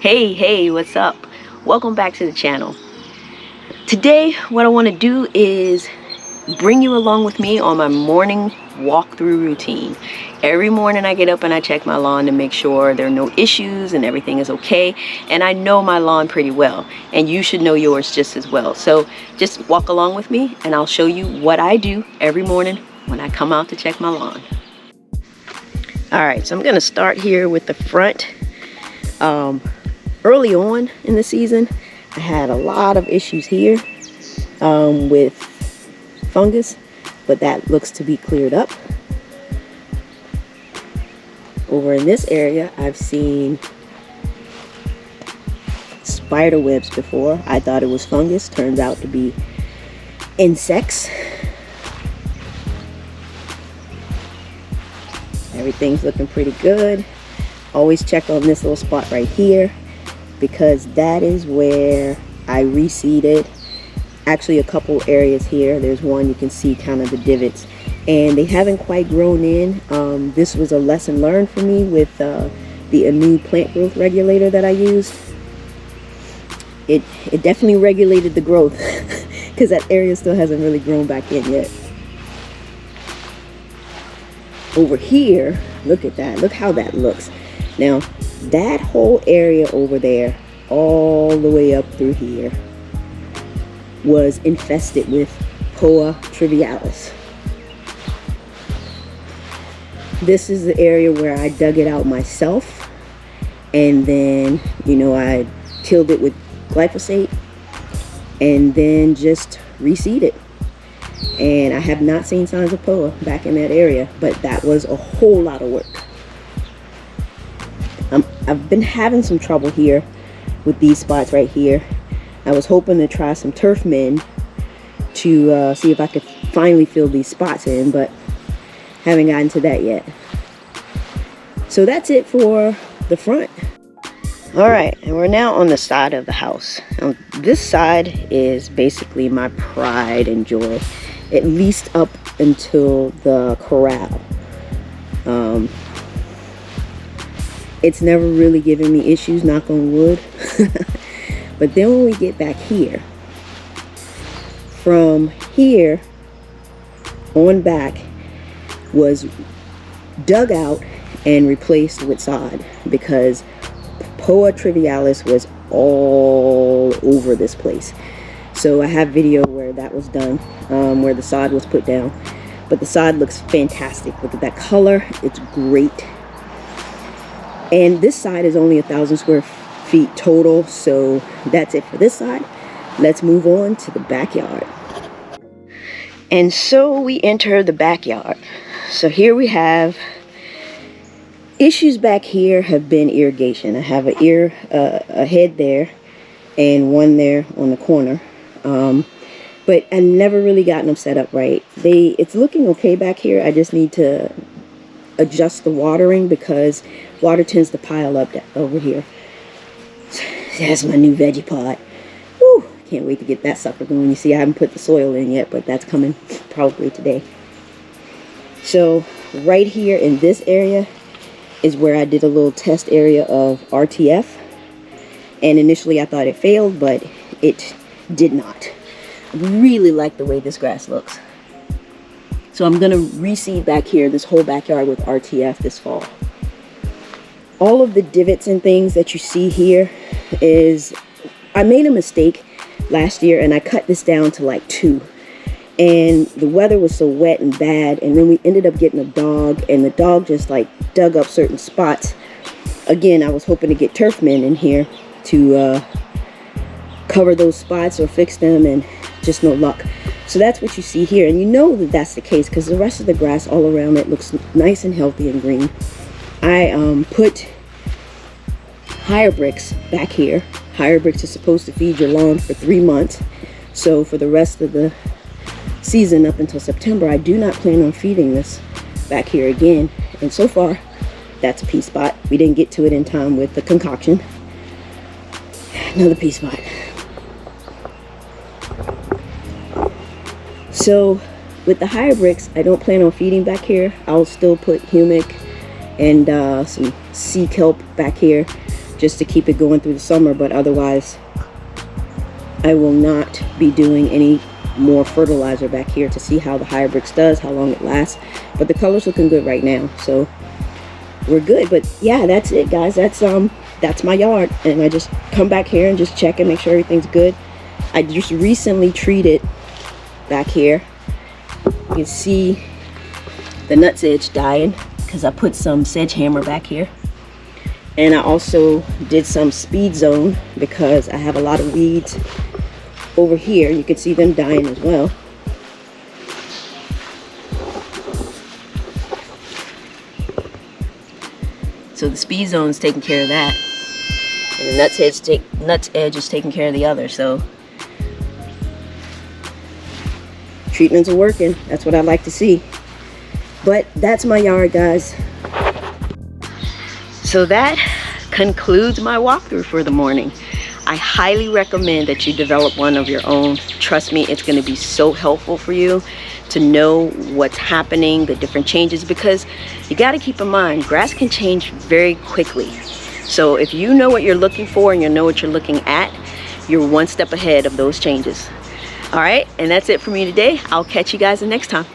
Hey, what's up? Welcome back to the channel. Today, what I want to do is bring you along with me on my morning walkthrough routine. Every morning I get up and I check my lawn to make sure there are no issues and everything is okay. And I know my lawn pretty well, and you should know yours just as well. So just walk along with me and I'll show you what I do every morning when I come out to check my lawn. Alright, so I'm going to start here with the front. Early on in the season, I had a lot of issues here with fungus, but that looks to be cleared up. Over in this area, I've seen spider webs before. I thought it was fungus, turns out to be insects. Everything's looking pretty good. Always check on this little spot right here, because that is where I reseeded. Actually, a couple areas here. There's one you can see kind of the divots, and they haven't quite grown in. This was a lesson learned for me with the new plant growth regulator that I used. It definitely regulated the growth because that area still hasn't really grown back in yet. Over here, look at that. Look how that looks. Now, that whole area over there, all the way up through here, was infested with Poa Trivialis. This is the area where I dug it out myself, and then, I killed it with glyphosate, and then just reseeded. And I have not seen signs of Poa back in that area, but that was a whole lot of work. I've been having some trouble here with these spots right here. I was hoping to try some turf men to see if I could finally fill these spots in, but haven't gotten to that yet. So that's it for the front. Alright, and we're now on the side of the house. Now, this side is basically my pride and joy, at least up until the corral. It's never really given me issues, knock on wood. But then when we get back here, from here on back was dug out and replaced with sod, because Poa Trivialis was all over this place. So I have video where that was done, where the sod was put down. But the sod looks fantastic. Look at that color, it's great. And this side is only 1,000 square feet total, so that's it for this side. Let's move on to the backyard. And so we enter the backyard. So here we have issues back here have been irrigation. I have a head there and one there on the corner. But I never really gotten them set up right. It's looking okay back here. I just need to adjust the watering because water tends to pile up over here. That's my new veggie pot. Woo, can't wait to get that sucker going. You see, I haven't put the soil in yet, but that's coming probably today. So right here in this area is where I did a little test area of RTF. And initially I thought it failed, but it did not. I really like the way this grass looks. So I'm going to reseed back here, this whole backyard, with RTF this fall. All of the divots and things that you see here is, I made a mistake last year and I cut this down to like 2. And the weather was so wet and bad, and then we ended up getting a dog, and the dog just like dug up certain spots. Again, I was hoping to get turf men in here to cover those spots or fix them, and just no luck. So that's what you see here, and you know that that's the case because the rest of the grass all around it looks nice and healthy and green. I put higher bricks back here. Higher bricks is supposed to feed your lawn for 3 months. So for the rest of the season up until September, I do not plan on feeding this back here again. And so far, that's a pea spot. We didn't get to it in time with the concoction. Another pea spot. So with the higher bricks, I don't plan on feeding back here. I'll still put humic and some sea kelp back here just to keep it going through the summer, but otherwise I will not be doing any more fertilizer back here to see how the Hyabrix does, how long it lasts. But the color's looking good right now, so we're good. But yeah, that's it, guys. That's my yard, and I just come back here and just check and make sure everything's good. I just recently treated back here. You can see the nutsedge dying because I put some sedgehammer back here, and I also did some speed zone because I have a lot of weeds over here. You can see them dying as well. So the speed zone is taking care of that, and the nuts edge is taking care of the other. So treatments are working. That's what I like to see. But that's my yard, guys. So that concludes my walkthrough for the morning. I highly recommend that you develop one of your own. Trust me, it's going to be so helpful for you to know what's happening, the different changes, because you got to keep in mind, grass can change very quickly. So if you know what you're looking for and you know what you're looking at, you're one step ahead of those changes. All right, and that's it for me today. I'll catch you guys the next time.